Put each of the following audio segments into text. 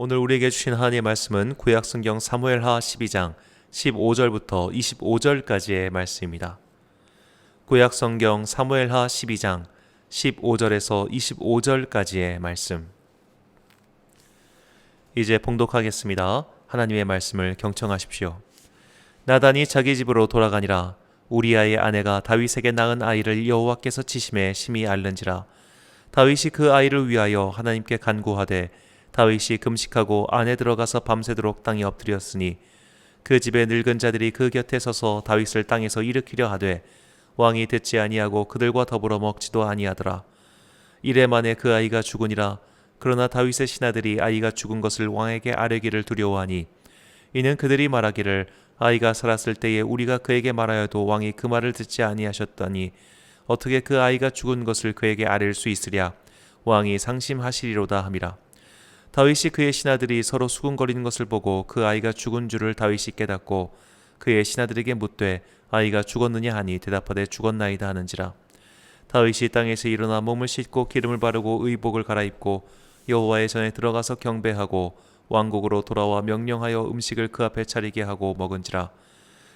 오늘 우리에게 주신 하나님의 말씀은 구약성경 사무엘하 12장 15절부터 25절까지의 말씀입니다. 구약성경 사무엘하 12장 15절에서 25절까지의 말씀. 이제 봉독하겠습니다. 하나님의 말씀을 경청하십시오. 나단이 자기 집으로 돌아가니라. 우리아의 아내가 다윗에게 낳은 아이를 여호와께서 치심에 심히 앓는지라. 다윗이 그 아이를 위하여 하나님께 간구하되 다윗이 금식하고 안에 들어가서 밤새도록 땅에 엎드렸으니 그 집의 늙은 자들이 그 곁에 서서 다윗을 땅에서 일으키려 하되 왕이 듣지 아니하고 그들과 더불어 먹지도 아니하더라. 이래 만에 그 아이가 죽으니라. 그러나 다윗의 신하들이 아이가 죽은 것을 왕에게 아뢰기를 두려워하니 이는 그들이 말하기를 아이가 살았을 때에 우리가 그에게 말하여도 왕이 그 말을 듣지 아니하셨더니 어떻게 그 아이가 죽은 것을 그에게 아뢰일 수 있으랴. 왕이 상심하시리로다 함이라. 다윗이 그의 신하들이 서로 수군거리는 것을 보고 그 아이가 죽은 줄을 다윗이 깨닫고 그의 신하들에게 묻되 아이가 죽었느냐 하니 대답하되 죽었나이다 하는지라. 다윗이 땅에서 일어나 몸을 씻고 기름을 바르고 의복을 갈아입고 여호와의 전에 들어가서 경배하고 왕국으로 돌아와 명령하여 음식을 그 앞에 차리게 하고 먹은지라.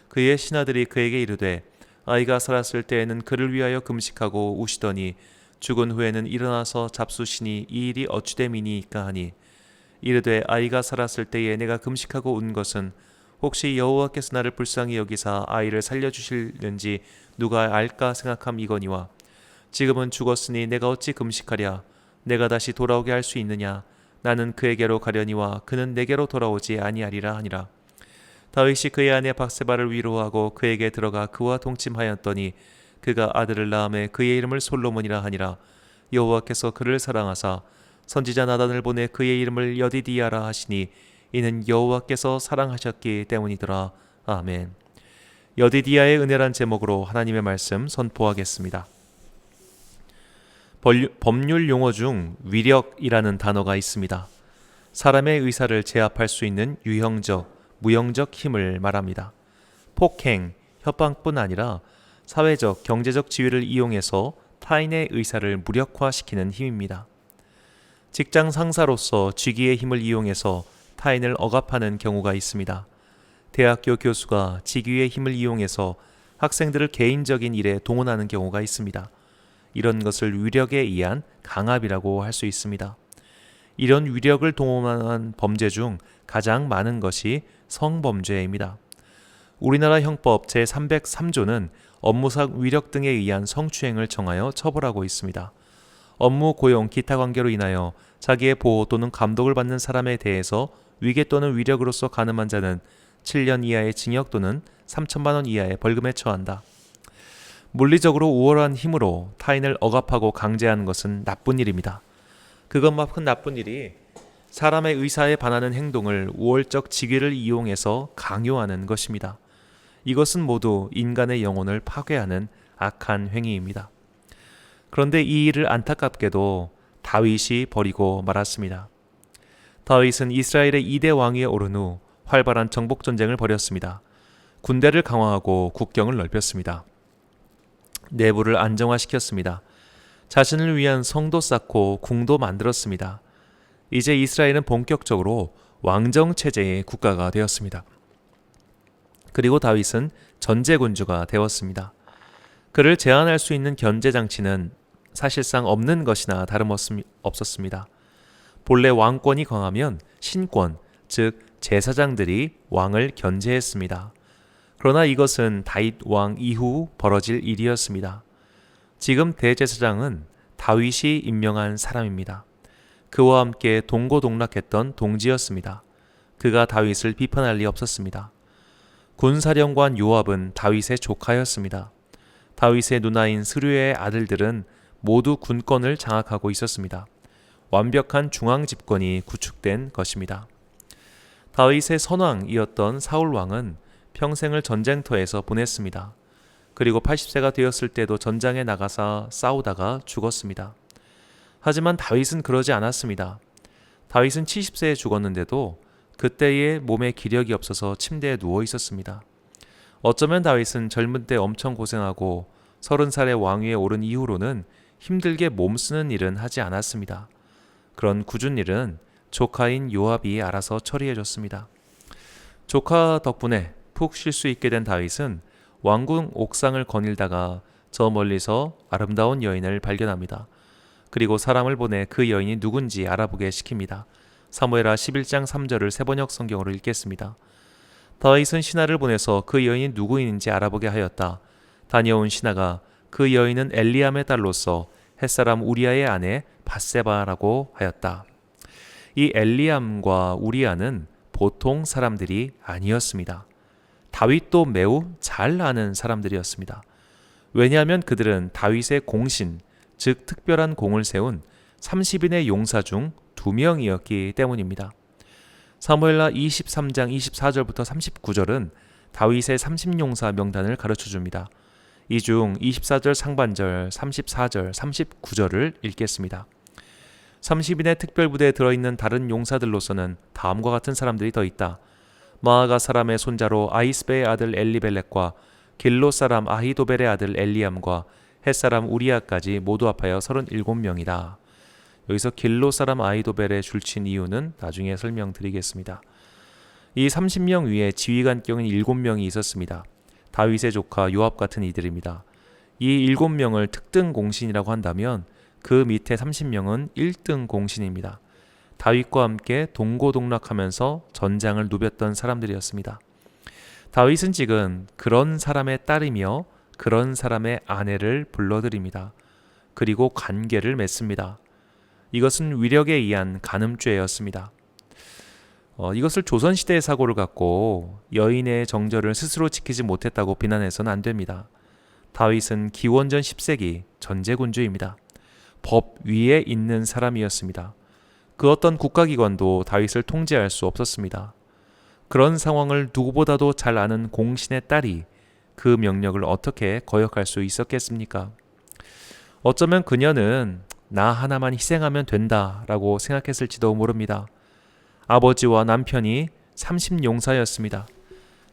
그의 신하들이 그에게 이르되 아이가 살았을 때에는 그를 위하여 금식하고 우시더니 죽은 후에는 일어나서 잡수시니 이 일이 어찌됨이니이까 하니 이르되 아이가 살았을 때에 내가 금식하고 운 것은 혹시 여호와께서 나를 불쌍히 여기사 아이를 살려주실는지 누가 알까 생각함이거니와 지금은 죽었으니 내가 어찌 금식하랴. 내가 다시 돌아오게 할 수 있느냐. 나는 그에게로 가려니와 그는 내게로 돌아오지 아니하리라 하니라. 다윗이 그의 아내 박세바를 위로하고 그에게 들어가 그와 동침하였더니 그가 아들을 낳음에 그의 이름을 솔로몬이라 하니라. 여호와께서 그를 사랑하사 선지자 나단을 보내 그의 이름을 여디디아라 하시니 이는 여호와께서 사랑하셨기 때문이더라. 아멘. 여디디아의 은혜란 제목으로 하나님의 말씀 선포하겠습니다. 법률 용어 중 위력이라는 단어가 있습니다. 사람의 의사를 제압할 수 있는 유형적, 무형적 힘을 말합니다. 폭행, 협박뿐 아니라 사회적, 경제적 지위를 이용해서 타인의 의사를 무력화시키는 힘입니다. 직장 상사로서 직위의 힘을 이용해서 타인을 억압하는 경우가 있습니다. 대학교 교수가 직위의 힘을 이용해서 학생들을 개인적인 일에 동원하는 경우가 있습니다. 이런 것을 위력에 의한 강압이라고 할 수 있습니다. 이런 위력을 동원한 범죄 중 가장 많은 것이 성범죄입니다. 우리나라 형법 제303조는 업무상 위력 등에 의한 성추행을 정하여 처벌하고 있습니다. 업무, 고용, 기타 관계로 인하여 자기의 보호 또는 감독을 받는 사람에 대해서 위계 또는 위력으로서 간음한 자는 7년 이하의 징역 또는 3천만 원 이하의 벌금에 처한다. 물리적으로 우월한 힘으로 타인을 억압하고 강제하는 것은 나쁜 일입니다. 그것만큼 나쁜 일이 사람의 의사에 반하는 행동을 우월적 직위를 이용해서 강요하는 것입니다. 이것은 모두 인간의 영혼을 파괴하는 악한 행위입니다. 그런데 이 일을 안타깝게도 다윗이 버리고 말았습니다. 다윗은 이스라엘의 2대 왕위에 오른 후 활발한 정복 전쟁을 벌였습니다. 군대를 강화하고 국경을 넓혔습니다. 내부를 안정화시켰습니다. 자신을 위한 성도 쌓고 궁도 만들었습니다. 이제 이스라엘은 본격적으로 왕정체제의 국가가 되었습니다. 그리고 다윗은 전제군주가 되었습니다. 그를 제한할 수 있는 견제장치는 사실상 없는 것이나 다름없었습니다. 본래 왕권이 강하면 신권, 즉 제사장들이 왕을 견제했습니다. 그러나 이것은 다윗 왕 이후 벌어질 일이었습니다. 지금 대제사장은 다윗이 임명한 사람입니다. 그와 함께 동고동락했던 동지였습니다. 그가 다윗을 비판할 리 없었습니다. 군사령관 요압은 다윗의 조카였습니다. 다윗의 누나인 스루의 아들들은 모두 군권을 장악하고 있었습니다. 완벽한 중앙 집권이 구축된 것입니다. 다윗의 선왕이었던 사울 왕은 평생을 전쟁터에서 보냈습니다. 그리고 80세가 되었을 때도 전장에 나가서 싸우다가 죽었습니다. 하지만 다윗은 그러지 않았습니다. 다윗은 70세에 죽었는데도 그때의 몸에 기력이 없어서 침대에 누워 있었습니다. 어쩌면 다윗은 젊은 때 엄청 고생하고 30살의 왕위에 오른 이후로는 힘들게 몸쓰는 일은 하지 않았습니다. 그런 굳은 일은 조카인 요압이 알아서 처리해줬습니다. 조카 덕분에 푹 쉴 수 있게 된 다윗은 왕궁 옥상을 거닐다가 저 멀리서 아름다운 여인을 발견합니다. 그리고 사람을 보내 그 여인이 누군지 알아보게 시킵니다. 사무엘하 11장 3절을 세번역 성경으로 읽겠습니다. 다윗은 신하를 보내서 그 여인이 누구인지 알아보게 하였다. 다녀온 신하가 그 여인은 엘리암의 딸로서 햇사람 우리아의 아내 밧세바라고 하였다. 이 엘리암과 우리아는 보통 사람들이 아니었습니다. 다윗도 매우 잘 아는 사람들이었습니다. 왜냐하면 그들은 다윗의 공신, 즉 특별한 공을 세운 30인의 용사 중 2명이었기 때문입니다. 사무엘하 23장 24절부터 39절은 다윗의 30용사 명단을 가르쳐줍니다. 이 중 24절 상반절, 34절, 39절을 읽겠습니다. 30인의 특별부대에 들어있는 다른 용사들로서는 다음과 같은 사람들이 더 있다. 마아가 사람의 손자로 아이스베의 아들 엘리벨렉과 길로 사람 아히도벨의 아들 엘리암과 햇사람 우리아까지 모두 합하여 37명이다. 여기서 길로 사람 아히도벨에 줄친 이유는 나중에 설명드리겠습니다. 이 30명 위에 지휘관격인 7명이 있었습니다. 다윗의 조카 요압 같은 이들입니다. 이 7명을 특등 공신이라고 한다면 그 밑에 30명은 1등 공신입니다. 다윗과 함께 동고동락하면서 전장을 누볐던 사람들이었습니다. 다윗은 지금 그런 사람의 딸이며 그런 사람의 아내를 불러들입니다. 그리고 관계를 맺습니다. 이것은 위력에 의한 간음죄였습니다. 이것을 조선시대의 사고를 갖고 여인의 정절을 스스로 지키지 못했다고 비난해서는 안 됩니다. 다윗은 기원전 10세기 전제군주입니다. 법 위에 있는 사람이었습니다. 그 어떤 국가기관도 다윗을 통제할 수 없었습니다. 그런 상황을 누구보다도 잘 아는 공신의 딸이 그 명령을 어떻게 거역할 수 있었겠습니까? 어쩌면 그녀는 나 하나만 희생하면 된다라고 생각했을지도 모릅니다. 아버지와 남편이 30용사였습니다.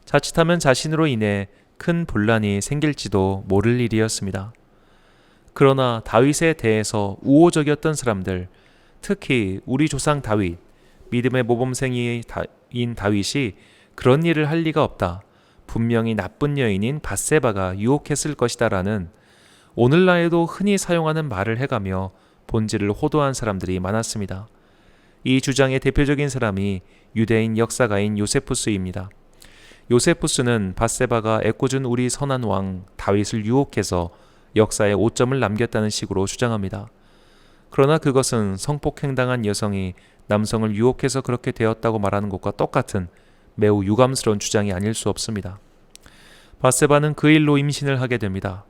자칫하면 자신으로 인해 큰 분란이 생길지도 모를 일이었습니다. 그러나 다윗에 대해서 우호적이었던 사람들, 특히 우리 조상 다윗, 믿음의 모범생인 다윗이 그런 일을 할 리가 없다. 분명히 나쁜 여인인 밧세바가 유혹했을 것이다라는 오늘날에도 흔히 사용하는 말을 해가며 본질을 호도한 사람들이 많았습니다. 이 주장의 대표적인 사람이 유대인 역사가인 요세푸스입니다. 요세푸스는 밧세바가 애꿎은 우리 선한 왕 다윗을 유혹해서 역사에 오점을 남겼다는 식으로 주장합니다. 그러나 그것은 성폭행당한 여성이 남성을 유혹해서 그렇게 되었다고 말하는 것과 똑같은 매우 유감스러운 주장이 아닐 수 없습니다. 밧세바는 그 일로 임신을 하게 됩니다.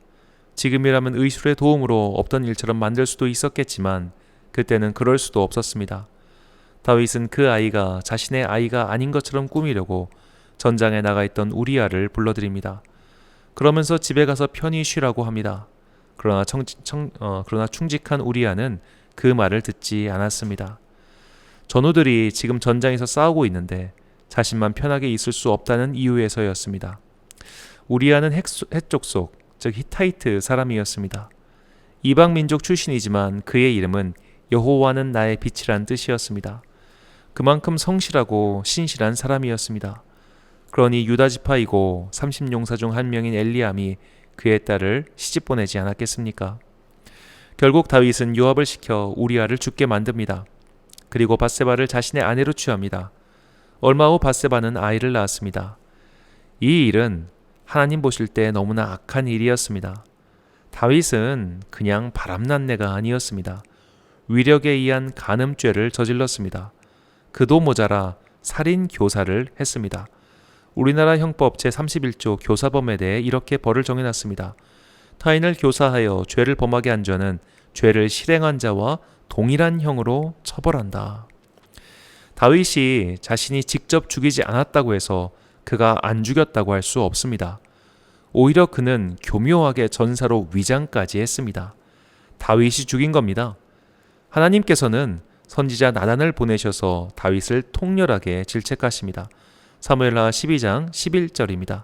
지금이라면 의술의 도움으로 없던 일처럼 만들 수도 있었겠지만 그때는 그럴 수도 없었습니다. 다윗은 그 아이가 자신의 아이가 아닌 것처럼 꾸미려고 전장에 나가 있던 우리아를 불러들입니다. 그러면서 집에 가서 편히 쉬라고 합니다. 그러나 충직한 우리아는 그 말을 듣지 않았습니다. 전우들이 지금 전장에서 싸우고 있는데 자신만 편하게 있을 수 없다는 이유에서였습니다. 우리아는 해족 속, 즉 히타이트 사람이었습니다. 이방 민족 출신이지만 그의 이름은 여호와는 나의 빛이란 뜻이었습니다. 그만큼 성실하고 신실한 사람이었습니다. 그러니 유다 지파이고 30용사 중 한 명인 엘리암이 그의 딸을 시집 보내지 않았겠습니까? 결국 다윗은 요압을 시켜 우리아를 죽게 만듭니다. 그리고 밧세바를 자신의 아내로 취합니다. 얼마 후 밧세바는 아이를 낳았습니다. 이 일은 하나님 보실 때 너무나 악한 일이었습니다. 다윗은 그냥 바람난 내가 아니었습니다. 위력에 의한 간음죄를 저질렀습니다. 그도 모자라 살인 교사를 했습니다. 우리나라 형법 제31조 교사범에 대해 이렇게 벌을 정해놨습니다. 타인을 교사하여 죄를 범하게 한 자는 죄를 실행한 자와 동일한 형으로 처벌한다. 다윗이 자신이 직접 죽이지 않았다고 해서 그가 안 죽였다고 할 수 없습니다. 오히려 그는 교묘하게 전사로 위장까지 했습니다. 다윗이 죽인 겁니다. 하나님께서는 선지자 나단을 보내셔서 다윗을 통렬하게 질책하십니다. 사무엘하 12장 11절입니다.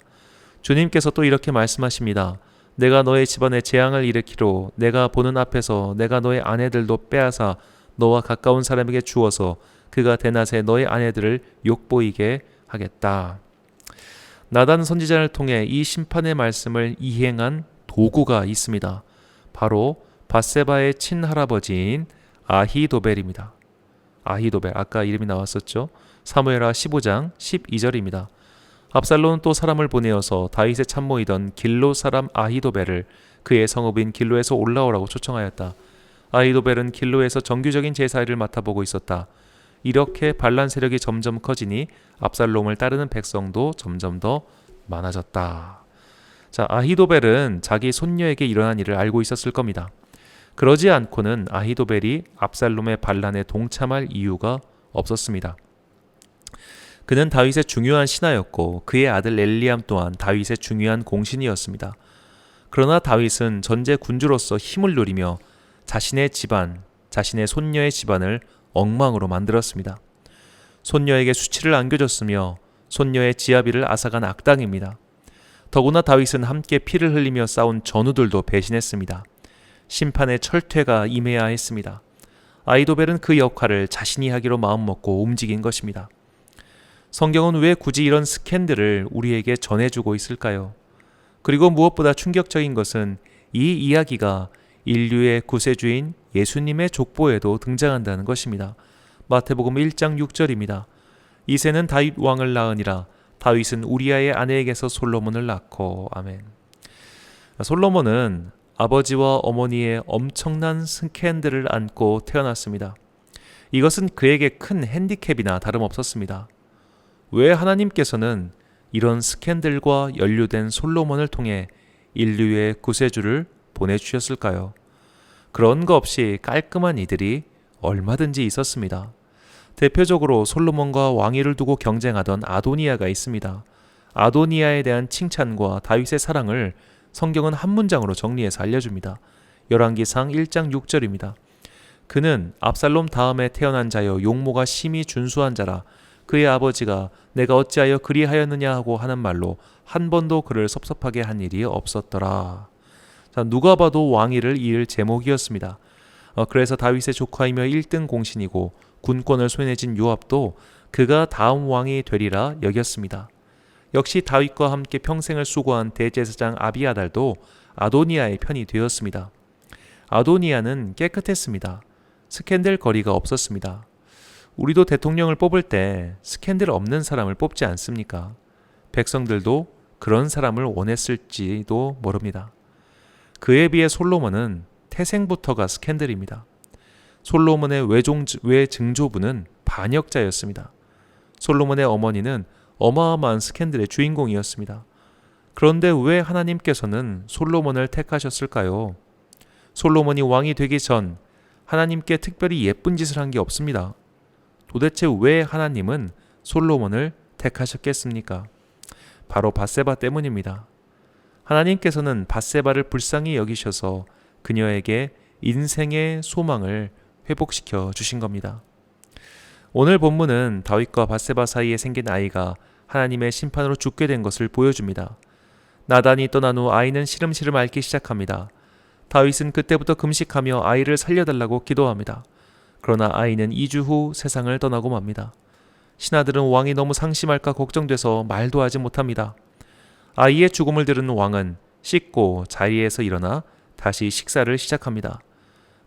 주님께서 또 이렇게 말씀하십니다. 내가 너의 집안에 재앙을 일으키로 내가 보는 앞에서 내가 너의 아내들도 빼앗아 너와 가까운 사람에게 주어서 그가 대낮에 너의 아내들을 욕보이게 하겠다. 나단 선지자를 통해 이 심판의 말씀을 이행한 도구가 있습니다. 바로 밧세바의 친할아버지인 아히도벨입니다. 아히도벨, 아까 이름이 나왔었죠. 사무엘하 15장 12절입니다. 압살롬은 또 사람을 보내어서 다윗의 참모이던 길로 사람 아히도벨을 그의 성읍인 길로에서 올라오라고 초청하였다. 아히도벨은 길로에서 정규적인 제사일을 맡아보고 있었다. 이렇게 반란 세력이 점점 커지니 압살롬을 따르는 백성도 점점 더 많아졌다. 자, 아히도벨은 자기 손녀에게 일어난 일을 알고 있었을 겁니다. 그러지 않고는 아히도벨이 압살롬의 반란에 동참할 이유가 없었습니다. 그는 다윗의 중요한 신하였고 그의 아들 엘리암 또한 다윗의 중요한 공신이었습니다. 그러나 다윗은 전제 군주로서 힘을 누리며 자신의 집안, 자신의 손녀의 집안을 엉망으로 만들었습니다. 손녀에게 수치를 안겨줬으며 손녀의 지아비를 앗아간 악당입니다. 더구나 다윗은 함께 피를 흘리며 싸운 전우들도 배신했습니다. 심판의 철퇴가 임해야 했습니다. 아히도벨은 그 역할을 자신이 하기로 마음먹고 움직인 것입니다. 성경은 왜 굳이 이런 스캔들을 우리에게 전해주고 있을까요? 그리고 무엇보다 충격적인 것은 이 이야기가 인류의 구세주인 예수님의 족보에도 등장한다는 것입니다. 마태복음 1장 6절입니다. 이새는 다윗 왕을 낳으니라. 다윗은 우리아의 아내에게서 솔로몬을 낳고. 아멘. 솔로몬은 아버지와 어머니의 엄청난 스캔들을 안고 태어났습니다. 이것은 그에게 큰 핸디캡이나 다름없었습니다. 왜 하나님께서는 이런 스캔들과 연루된 솔로몬을 통해 인류의 구세주를 보내주셨을까요? 그런 거 없이 깔끔한 이들이 얼마든지 있었습니다. 대표적으로 솔로몬과 왕위를 두고 경쟁하던 아도니아가 있습니다. 아도니아에 대한 칭찬과 다윗의 사랑을 성경은 한 문장으로 정리해서 알려줍니다. 열왕기상 1장 6절입니다. 그는 압살롬 다음에 태어난 자여 용모가 심히 준수한 자라. 그의 아버지가 내가 어찌하여 그리하였느냐 하고 하는 말로 한 번도 그를 섭섭하게 한 일이 없었더라. 자, 누가 봐도 왕위를 이을 제목이었습니다. 그래서 다윗의 조카이며 1등 공신이고 군권을 손에 쥔 요압도 그가 다음 왕이 되리라 여겼습니다. 역시 다윗과 함께 평생을 수고한 대제사장 아비아달도 아도니아의 편이 되었습니다. 아도니아는 깨끗했습니다. 스캔들 거리가 없었습니다. 우리도 대통령을 뽑을 때 스캔들 없는 사람을 뽑지 않습니까? 백성들도 그런 사람을 원했을지도 모릅니다. 그에 비해 솔로몬은 태생부터가 스캔들입니다. 솔로몬의 외증조부는 반역자였습니다. 솔로몬의 어머니는 어마어마한 스캔들의 주인공이었습니다. 그런데 왜 하나님께서는 솔로몬을 택하셨을까요? 솔로몬이 왕이 되기 전 하나님께 특별히 예쁜 짓을 한 게 없습니다. 도대체 왜 하나님은 솔로몬을 택하셨겠습니까? 바로 밧세바 때문입니다. 하나님께서는 밧세바를 불쌍히 여기셔서 그녀에게 인생의 소망을 회복시켜 주신 겁니다. 오늘 본문은 다윗과 밧세바 사이에 생긴 아이가 하나님의 심판으로 죽게 된 것을 보여줍니다. 나단이 떠난 후 아이는 시름시름 앓기 시작합니다. 다윗은 그때부터 금식하며 아이를 살려달라고 기도합니다. 그러나 아이는 2주 후 세상을 떠나고 맙니다. 신하들은 왕이 너무 상심할까 걱정돼서 말도 하지 못합니다. 아이의 죽음을 들은 왕은 씻고 자리에서 일어나 다시 식사를 시작합니다.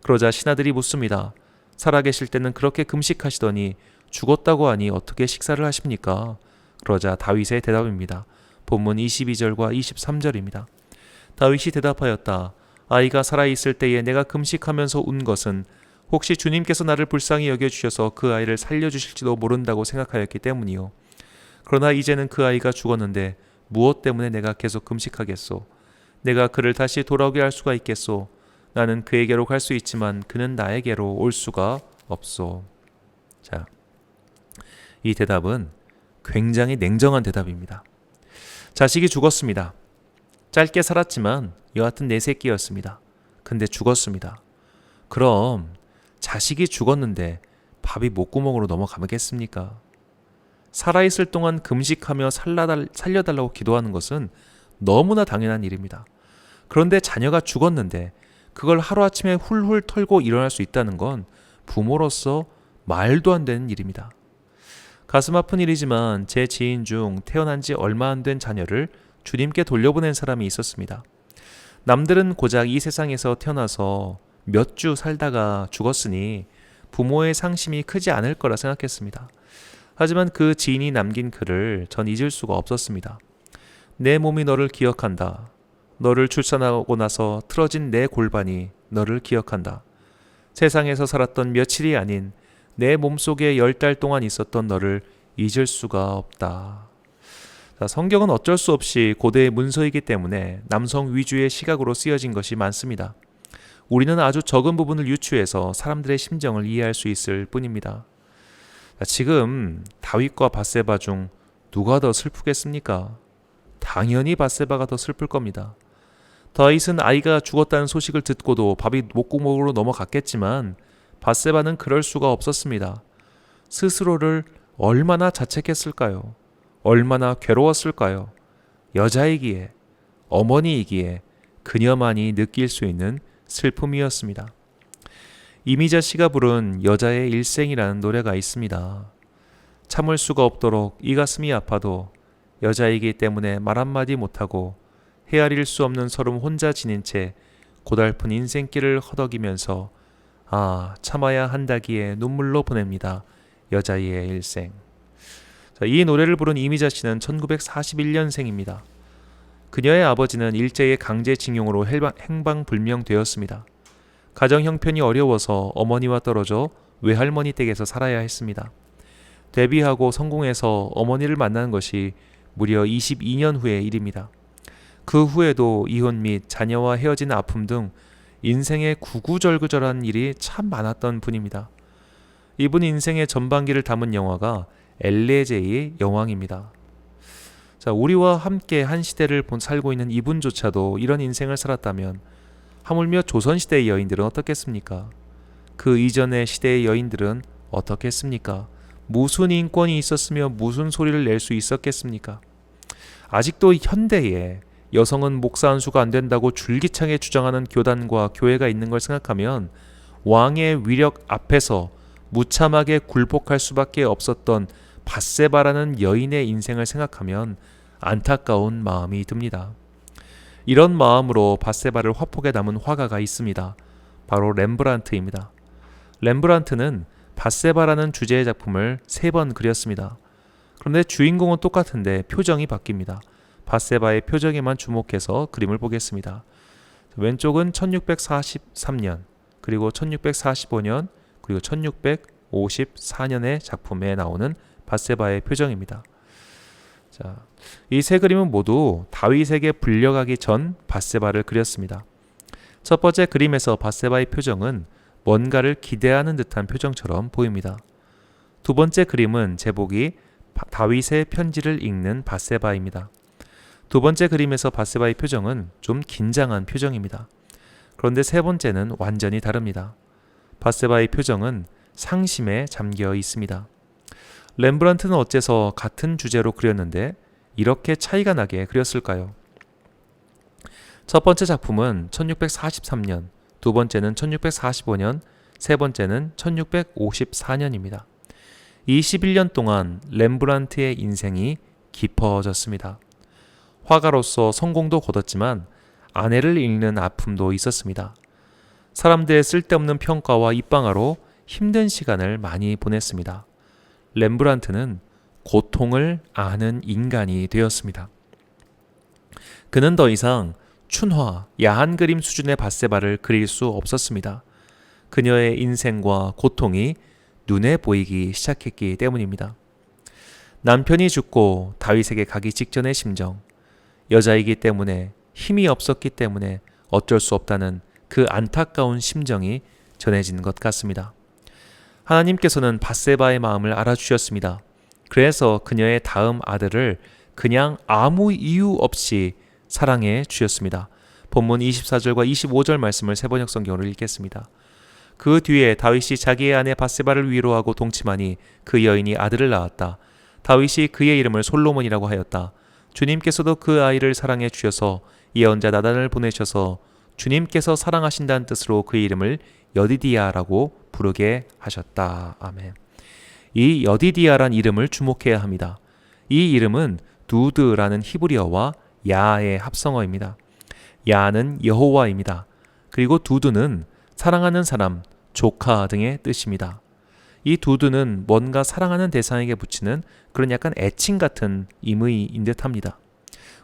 그러자 신하들이 묻습니다. 살아계실 때는 그렇게 금식하시더니 죽었다고 하니 어떻게 식사를 하십니까? 그러자 다윗의 대답입니다. 본문 22절과 23절입니다. 다윗이 대답하였다. 아이가 살아있을 때에 내가 금식하면서 운 것은 혹시 주님께서 나를 불쌍히 여겨주셔서 그 아이를 살려주실지도 모른다고 생각하였기 때문이요. 그러나 이제는 그 아이가 죽었는데 무엇 때문에 내가 계속 금식하겠소? 내가 그를 다시 돌아오게 할 수가 있겠소? 나는 그에게로 갈 수 있지만 그는 나에게로 올 수가 없소. 자, 이 대답은 굉장히 냉정한 대답입니다. 자식이 죽었습니다. 짧게 살았지만 여하튼 내 새끼였습니다. 근데 죽었습니다. 그럼 자식이 죽었는데 밥이 목구멍으로 넘어가겠습니까? 살아있을 동안 금식하며 살려달라고 기도하는 것은 너무나 당연한 일입니다. 그런데 자녀가 죽었는데 그걸 하루아침에 훌훌 털고 일어날 수 있다는 건 부모로서 말도 안 되는 일입니다. 가슴 아픈 일이지만 제 지인 중 태어난 지 얼마 안 된 자녀를 주님께 돌려보낸 사람이 있었습니다. 남들은 고작 이 세상에서 태어나서 몇 주 살다가 죽었으니 부모의 상심이 크지 않을 거라 생각했습니다. 하지만 그 지인이 남긴 글을 전 잊을 수가 없었습니다. 내 몸이 너를 기억한다. 너를 출산하고 나서 틀어진 내 골반이 너를 기억한다. 세상에서 살았던 며칠이 아닌 내 몸속에 10달 동안 있었던 너를 잊을 수가 없다. 자, 성경은 어쩔 수 없이 고대의 문서이기 때문에 남성 위주의 시각으로 쓰여진 것이 많습니다. 우리는 아주 적은 부분을 유추해서 사람들의 심정을 이해할 수 있을 뿐입니다. 자, 지금 다윗과 밧세바 중 누가 더 슬프겠습니까? 당연히 밧세바가 더 슬플 겁니다. 다윗은 아이가 죽었다는 소식을 듣고도 밥이 목구멍으로 넘어갔겠지만 밧세바는 그럴 수가 없었습니다. 스스로를 얼마나 자책했을까요? 얼마나 괴로웠을까요? 여자이기에, 어머니이기에 그녀만이 느낄 수 있는 슬픔이었습니다. 이미자 씨가 부른 여자의 일생이라는 노래가 있습니다. 참을 수가 없도록 이 가슴이 아파도 여자이기 때문에 말 한마디 못하고 헤아릴 수 없는 서름 혼자 지닌 채 고달픈 인생길을 허덕이면서 참아야 한다기에 눈물로 보냅니다. 여자의 일생. 자, 이 노래를 부른 이미자 씨는 1941년생입니다. 그녀의 아버지는 일제의 강제징용으로 행방불명되었습니다. 가정 형편이 어려워서 어머니와 떨어져 외할머니 댁에서 살아야 했습니다. 데뷔하고 성공해서 어머니를 만난 것이 무려 22년 후의 일입니다. 그 후에도 이혼 및 자녀와 헤어진 아픔 등 인생의 구구절구절한 일이 참 많았던 분입니다. 이분 인생의 전반기를 담은 영화가 엘레제이의 여왕입니다. 자, 우리와 함께 한 시대를 살고 있는 이분조차도 이런 인생을 살았다면 하물며 조선시대의 여인들은 어떻겠습니까? 그 이전의 시대의 여인들은 어떻겠습니까? 무슨 인권이 있었으며 무슨 소리를 낼 수 있었겠습니까? 아직도 현대에 여성은 목사 한 수가 안 된다고 줄기차게 주장하는 교단과 교회가 있는 걸 생각하면 왕의 위력 앞에서 무참하게 굴복할 수밖에 없었던 밧세바라는 여인의 인생을 생각하면 안타까운 마음이 듭니다. 이런 마음으로 밧세바를 화폭에 담은 화가가 있습니다. 바로 렘브란트입니다. 렘브란트는 밧세바라는 주제의 작품을 3번 그렸습니다. 그런데 주인공은 똑같은데 표정이 바뀝니다. 밧세바의 표정에만 주목해서 그림을 보겠습니다. 왼쪽은 1643년, 그리고 1645년, 그리고 1654년의 작품에 나오는 밧세바의 표정입니다. 자, 이 세 그림은 모두 다윗에게 불려가기 전 밧세바를 그렸습니다. 첫 번째 그림에서 밧세바의 표정은 뭔가를 기대하는 듯한 표정처럼 보입니다. 두 번째 그림은 제목이 다윗의 편지를 읽는 밧세바입니다. 두 번째 그림에서 밧세바의 표정은 좀 긴장한 표정입니다. 그런데 세 번째는 완전히 다릅니다. 밧세바의 표정은 상심에 잠겨 있습니다. 렘브란트는 어째서 같은 주제로 그렸는데 이렇게 차이가 나게 그렸을까요? 첫 번째 작품은 1643년, 두 번째는 1645년, 세 번째는 1654년입니다. 21년 동안 렘브란트의 인생이 깊어졌습니다. 화가로서 성공도 거뒀지만 아내를 잃는 아픔도 있었습니다. 사람들의 쓸데없는 평가와 입방아로 힘든 시간을 많이 보냈습니다. 렘브란트는 고통을 아는 인간이 되었습니다. 그는 더 이상 춘화, 야한 그림 수준의 밧세바를 그릴 수 없었습니다. 그녀의 인생과 고통이 눈에 보이기 시작했기 때문입니다. 남편이 죽고 다윗에게 가기 직전의 심정, 여자이기 때문에 힘이 없었기 때문에 어쩔 수 없다는 그 안타까운 심정이 전해진 것 같습니다. 하나님께서는 밧세바의 마음을 알아주셨습니다. 그래서 그녀의 다음 아들을 그냥 아무 이유 없이 사랑해 주셨습니다. 본문 24절과 25절 말씀을 세번역 성경으로 읽겠습니다. 그 뒤에 다윗이 자기의 아내 밧세바를 위로하고 동침하니 그 여인이 아들을 낳았다. 다윗이 그의 이름을 솔로몬이라고 하였다. 주님께서도 그 아이를 사랑해 주셔서 예언자 나단을 보내셔서 주님께서 사랑하신다는 뜻으로 그의 이름을 여디디아라고 부르게 하셨다. 아멘. 이 여디디아란 이름을 주목해야 합니다. 이 이름은 두드라는 히브리어와 야의 합성어입니다. 야는 여호와입니다. 그리고 두드는 사랑하는 사람, 조카 등의 뜻입니다. 이 두드는 뭔가 사랑하는 대상에게 붙이는 그런 약간 애칭 같은 임의인 듯합니다.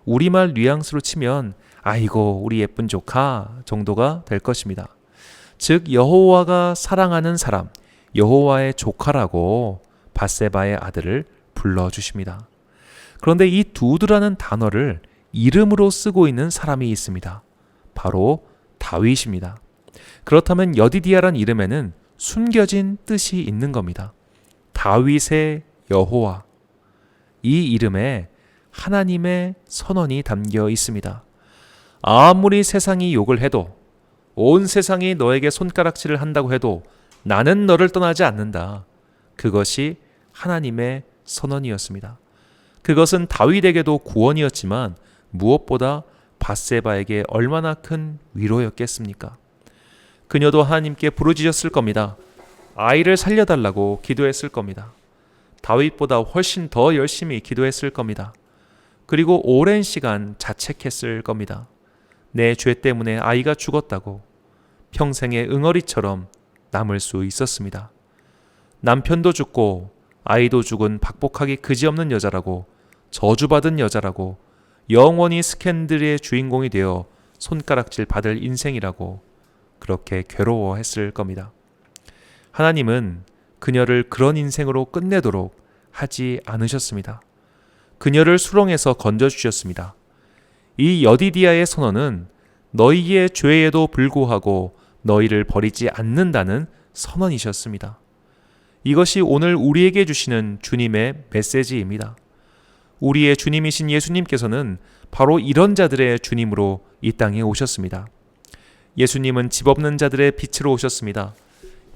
우리말 뉘앙스로 치면 아이고 우리 예쁜 조카 정도가 될 것입니다. 즉 여호와가 사랑하는 사람, 여호와의 조카라고 밧세바의 아들을 불러주십니다. 그런데 이 두드라는 단어를 이름으로 쓰고 있는 사람이 있습니다. 바로 다윗입니다. 그렇다면 여디디아란 이름에는 숨겨진 뜻이 있는 겁니다. 다윗의 여호와, 이 이름에 하나님의 선언이 담겨 있습니다. 아무리 세상이 욕을 해도, 온 세상이 너에게 손가락질을 한다고 해도 나는 너를 떠나지 않는다. 그것이 하나님의 선언이었습니다. 그것은 다윗에게도 구원이었지만 무엇보다 밧세바에게 얼마나 큰 위로였겠습니까? 그녀도 하나님께 부르짖었을 겁니다. 아이를 살려달라고 기도했을 겁니다. 다윗보다 훨씬 더 열심히 기도했을 겁니다. 그리고 오랜 시간 자책했을 겁니다. 내 죄 때문에 아이가 죽었다고 평생의 응어리처럼 남을 수 있었습니다. 남편도 죽고 아이도 죽은 박복하기 그지없는 여자라고, 저주받은 여자라고, 영원히 스캔들의 주인공이 되어 손가락질 받을 인생이라고 그렇게 괴로워했을 겁니다. 하나님은 그녀를 그런 인생으로 끝내도록 하지 않으셨습니다. 그녀를 수렁에서 건져주셨습니다. 이 여디디아의 선언은 너희의 죄에도 불구하고 너희를 버리지 않는다는 선언이셨습니다. 이것이 오늘 우리에게 주시는 주님의 메시지입니다. 우리의 주님이신 예수님께서는 바로 이런 자들의 주님으로 이 땅에 오셨습니다. 예수님은 집 없는 자들의 빛으로 오셨습니다.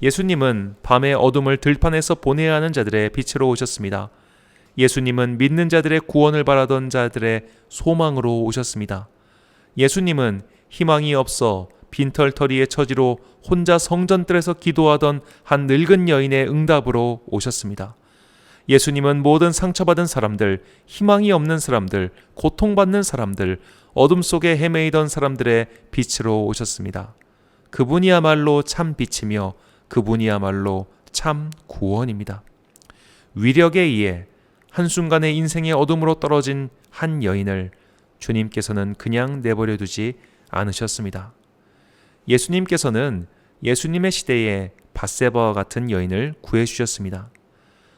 예수님은 밤의 어둠을 들판에서 보내야 하는 자들의 빛으로 오셨습니다. 예수님은 믿는 자들의 구원을 바라던 자들의 소망으로 오셨습니다. 예수님은 희망이 없어 빈털터리의 처지로 혼자 성전뜰에서 기도하던 한 늙은 여인의 응답으로 오셨습니다. 예수님은 모든 상처받은 사람들, 희망이 없는 사람들, 고통받는 사람들, 어둠 속에 헤매이던 사람들의 빛으로 오셨습니다. 그분이야말로 참 빛이며 그분이야말로 참 구원입니다. 위력에 의해 한순간에 인생의 어둠으로 떨어진 한 여인을 주님께서는 그냥 내버려 두지 않으셨습니다. 예수님께서는 예수님의 시대에 밧세바와 같은 여인을 구해주셨습니다.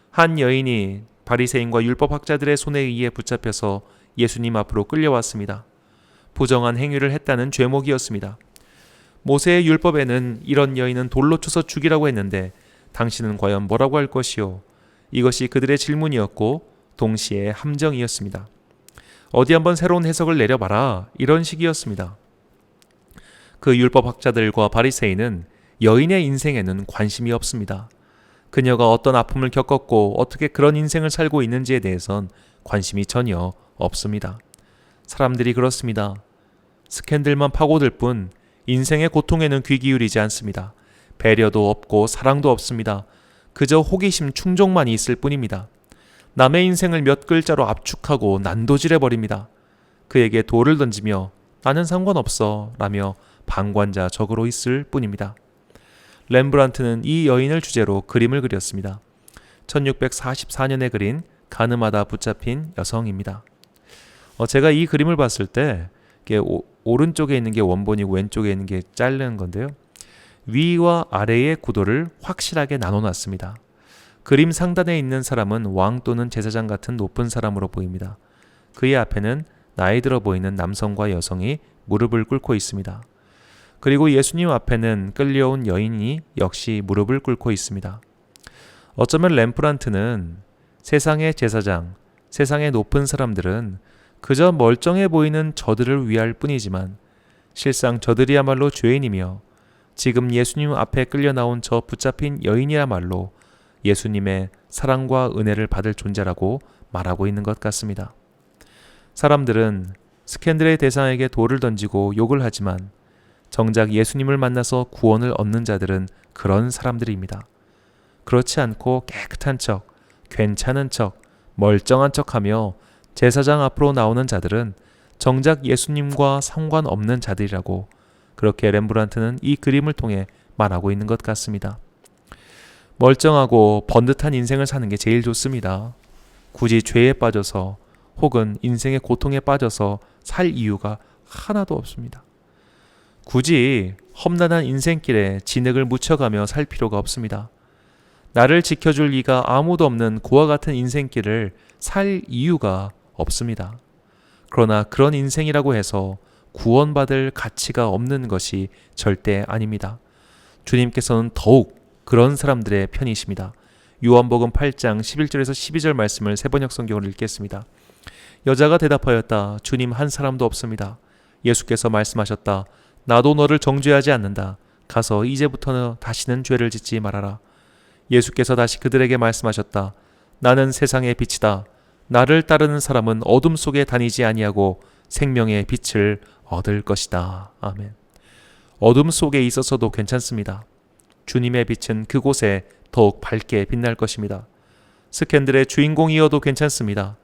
한 여인이 바리새인과 율법학자들의 손에 의해 붙잡혀서 예수님 앞으로 끌려왔습니다. 부정한 행위를 했다는 죄목이었습니다. 모세의 율법에는 이런 여인은 돌로 쳐서 죽이라고 했는데 당신은 과연 뭐라고 할 것이요? 이것이 그들의 질문이었고 동시에 함정이었습니다. 어디 한번 새로운 해석을 내려봐라, 이런 식이었습니다. 그 율법학자들과 바리새인은 여인의 인생에는 관심이 없습니다. 그녀가 어떤 아픔을 겪었고 어떻게 그런 인생을 살고 있는지에 대해선 관심이 전혀 없습니다. 사람들이 그렇습니다. 스캔들만 파고들 뿐 인생의 고통에는 귀 기울이지 않습니다. 배려도 없고 사랑도 없습니다. 그저 호기심 충족만 있을 뿐입니다. 남의 인생을 몇 글자로 압축하고 난도질해버립니다. 그에게 돌을 던지며 나는 상관없어 라며 방관자적으로 있을 뿐입니다. 렘브란트는 이 여인을 주제로 그림을 그렸습니다. 1644년에 그린 가늠하다 붙잡힌 여성입니다. 제가 이 그림을 봤을 때 오른쪽에 있는 게 원본이고 왼쪽에 있는 게 자른 건데요. 위와 아래의 구도를 확실하게 나눠놨습니다. 그림 상단에 있는 사람은 왕 또는 제사장 같은 높은 사람으로 보입니다. 그의 앞에는 나이 들어 보이는 남성과 여성이 무릎을 꿇고 있습니다. 그리고 예수님 앞에는 끌려온 여인이 역시 무릎을 꿇고 있습니다. 어쩌면 렘브란트는 세상의 제사장, 세상의 높은 사람들은 그저 멀쩡해 보이는 저들을 위할 뿐이지만 실상 저들이야말로 죄인이며 지금 예수님 앞에 끌려 나온 저 붙잡힌 여인이야말로 예수님의 사랑과 은혜를 받을 존재라고 말하고 있는 것 같습니다. 사람들은 스캔들의 대상에게 돌을 던지고 욕을 하지만 정작 예수님을 만나서 구원을 얻는 자들은 그런 사람들입니다. 그렇지 않고 깨끗한 척, 괜찮은 척, 멀쩡한 척하며 제사장 앞으로 나오는 자들은 정작 예수님과 상관없는 자들이라고 그렇게 렘브란트는 이 그림을 통해 말하고 있는 것 같습니다. 멀쩡하고 번듯한 인생을 사는 게 제일 좋습니다. 굳이 죄에 빠져서 혹은 인생의 고통에 빠져서 살 이유가 하나도 없습니다. 굳이 험난한 인생길에 진흙을 묻혀가며 살 필요가 없습니다. 나를 지켜줄 이가 아무도 없는 고와 같은 인생길을 살 이유가 없습니다. 그러나 그런 인생이라고 해서 구원받을 가치가 없는 것이 절대 아닙니다. 주님께서는 더욱 그런 사람들의 편이십니다. 요한복음 8장 11절에서 12절 말씀을 세번역 성경으로 읽겠습니다. 여자가 대답하였다. 주님, 한 사람도 없습니다. 예수께서 말씀하셨다. 나도 너를 정죄하지 않는다. 가서 이제부터는 다시는 죄를 짓지 말아라. 예수께서 다시 그들에게 말씀하셨다. 나는 세상의 빛이다. 나를 따르는 사람은 어둠 속에 다니지 아니하고 생명의 빛을 얻을 것이다. 아멘. 어둠 속에 있어서도 괜찮습니다. 주님의 빛은 그곳에 더욱 밝게 빛날 것입니다. 스캔들의 주인공이어도 괜찮습니다.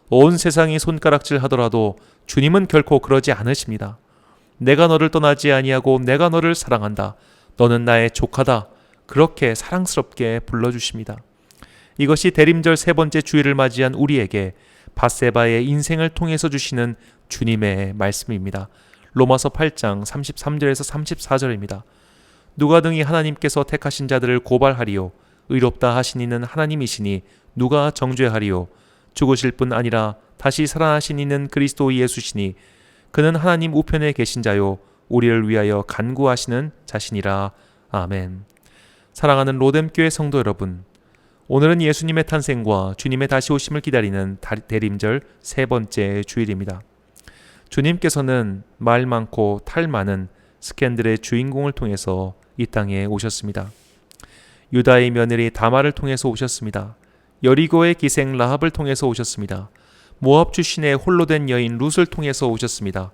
온 세상이 손가락질 하더라도 주님은 결코 그러지 않으십니다. 내가 너를 떠나지 아니하고 내가 너를 사랑한다. 너는 나의 조카다. 그렇게 사랑스럽게 불러주십니다. 이것이 대림절 세 번째 주일을 맞이한 우리에게 밧세바의 인생을 통해서 주시는 주님의 말씀입니다. 로마서 8장 33절에서 34절입니다. 누가 등이 하나님께서 택하신 자들을 고발하리요. 의롭다 하신 이는 하나님이시니 누가 정죄하리요. 죽으실 뿐 아니라 다시 살아나신 이는 그리스도 예수시니 그는 하나님 우편에 계신 자요. 우리를 위하여 간구하시는 자신이라. 아멘. 사랑하는 로뎀교회 성도 여러분, 오늘은 예수님의 탄생과 주님의 다시 오심을 기다리는 대림절 세 번째 주일입니다. 주님께서는 말 많고 탈 많은 스캔들의 주인공을 통해서 이 땅에 오셨습니다. 유다의 며느리 다말을 통해서 오셨습니다. 여리고의 기생 라합을 통해서 오셨습니다. 모압 출신의 홀로 된 여인 룻을 통해서 오셨습니다.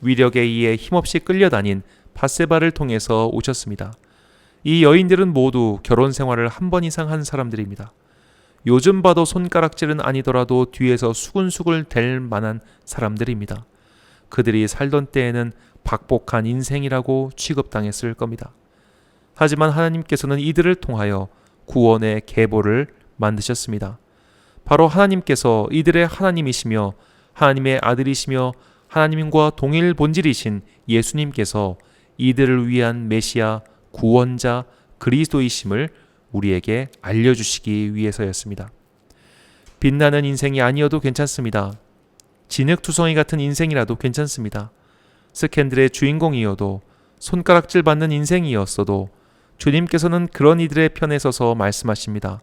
위력에 의해 힘없이 끌려다닌 밧세바를 통해서 오셨습니다. 이 여인들은 모두 결혼 생활을 한 번 이상 한 사람들입니다. 요즘 봐도 손가락질은 아니더라도 뒤에서 수근수글 될 만한 사람들입니다. 그들이 살던 때에는 박복한 인생이라고 취급당했을 겁니다. 하지만 하나님께서는 이들을 통하여 구원의 계보를 만드셨습니다. 바로 하나님께서 이들의 하나님이시며 하나님의 아들이시며 하나님과 동일 본질이신 예수님께서 이들을 위한 메시아 구원자 그리스도이심을 우리에게 알려주시기 위해서였습니다. 빛나는 인생이 아니어도 괜찮습니다. 진흙투성이 같은 인생이라도 괜찮습니다. 스캔들의 주인공이어도 손가락질 받는 인생이었어도 주님께서는 그런 이들의 편에 서서 말씀하십니다.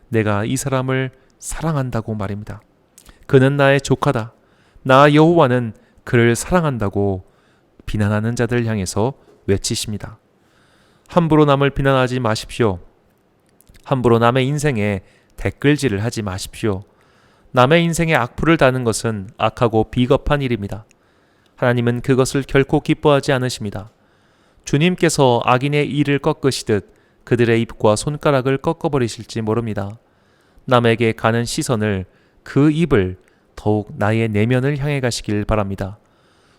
내가 이 사람을 사랑한다고 말입니다. 그는 나의 조카다. 나 여호와는 그를 사랑한다고 비난하는 자들을 향해서 외치십니다. 함부로 남을 비난하지 마십시오. 함부로 남의 인생에 댓글질을 하지 마십시오. 남의 인생에 악플을 다는 것은 악하고 비겁한 일입니다. 하나님은 그것을 결코 기뻐하지 않으십니다. 주님께서 악인의 이를 꺾으시듯 그들의 입과 손가락을 꺾어버리실지 모릅니다. 남에게 가는 시선을, 그 입을 더욱 나의 내면을 향해 가시길 바랍니다.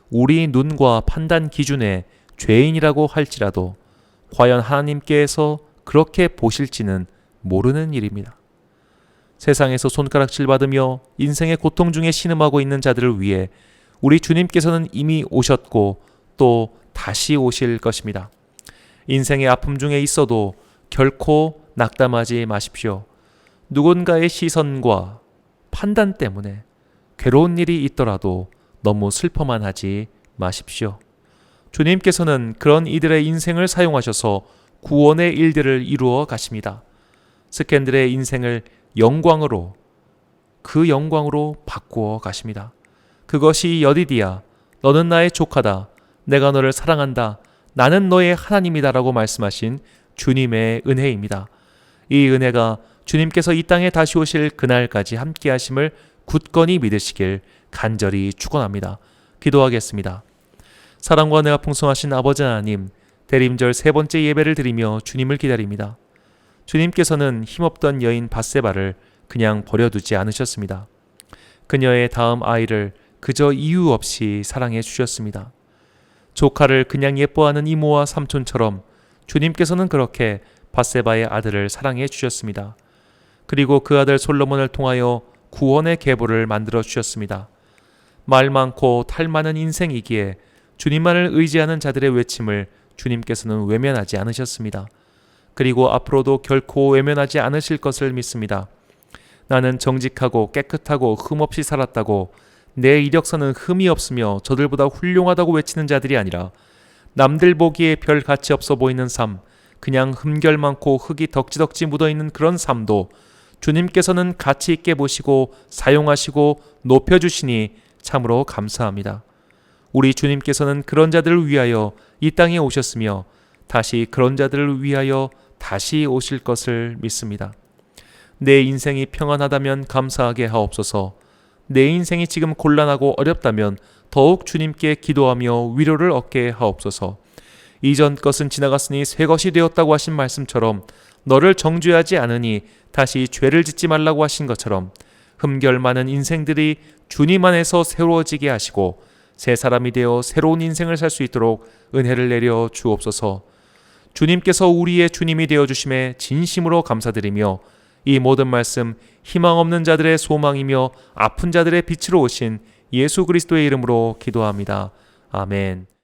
우리 눈과 판단 기준에 죄인이라고 할지라도 과연 하나님께서 그렇게 보실지는 모르는 일입니다. 세상에서 손가락질 받으며 인생의 고통 중에 신음하고 있는 자들을 위해 우리 주님께서는 이미 오셨고 또 다시 오실 것입니다. 인생의 아픔 중에 있어도 결코 낙담하지 마십시오. 누군가의 시선과 판단 때문에 괴로운 일이 있더라도 너무 슬퍼만 하지 마십시오. 주님께서는 그런 이들의 인생을 사용하셔서 구원의 일들을 이루어 가십니다. 스캔들의 인생을 영광으로, 그 영광으로 바꾸어 가십니다. 그것이 여디디야, 너는 나의 조카다. 내가 너를 사랑한다. 나는 너의 하나님이다 라고 말씀하신 주님의 은혜입니다. 이 은혜가 주님께서 이 땅에 다시 오실 그날까지 함께 하심을 굳건히 믿으시길 간절히 축원합니다. 기도하겠습니다. 사랑과 은혜가 풍성하신 아버지 하나님, 대림절 세 번째 예배를 드리며 주님을 기다립니다. 주님께서는 힘없던 여인 밧세바를 그냥 버려두지 않으셨습니다. 그녀의 다음 아이를 그저 이유 없이 사랑해 주셨습니다. 조카를 그냥 예뻐하는 이모와 삼촌처럼 주님께서는 그렇게 밧세바의 아들을 사랑해 주셨습니다. 그리고 그 아들 솔로몬을 통하여 구원의 계보를 만들어 주셨습니다. 말 많고 탈 많은 인생이기에 주님만을 의지하는 자들의 외침을 주님께서는 외면하지 않으셨습니다. 그리고 앞으로도 결코 외면하지 않으실 것을 믿습니다. 나는 정직하고 깨끗하고 흠없이 살았다고 내 이력서는 흠이 없으며 저들보다 훌륭하다고 외치는 자들이 아니라 남들 보기에 별 가치 없어 보이는 삶, 그냥 흠결 많고 흙이 덕지덕지 묻어있는 그런 삶도 주님께서는 가치 있게 보시고 사용하시고 높여주시니 참으로 감사합니다. 우리 주님께서는 그런 자들을 위하여 이 땅에 오셨으며 다시 그런 자들을 위하여 다시 오실 것을 믿습니다. 내 인생이 평안하다면 감사하게 하옵소서. 내 인생이 지금 곤란하고 어렵다면 더욱 주님께 기도하며 위로를 얻게 하옵소서. 이전 것은 지나갔으니 새 것이 되었다고 하신 말씀처럼 너를 정죄하지 않으니 다시 죄를 짓지 말라고 하신 것처럼 흠결 많은 인생들이 주님 안에서 새로워지게 하시고 새 사람이 되어 새로운 인생을 살 수 있도록 은혜를 내려 주옵소서. 주님께서 우리의 주님이 되어주심에 진심으로 감사드리며 이 모든 말씀 희망 없는 자들의 소망이며 아픈 자들의 빛으로 오신 예수 그리스도의 이름으로 기도합니다. 아멘.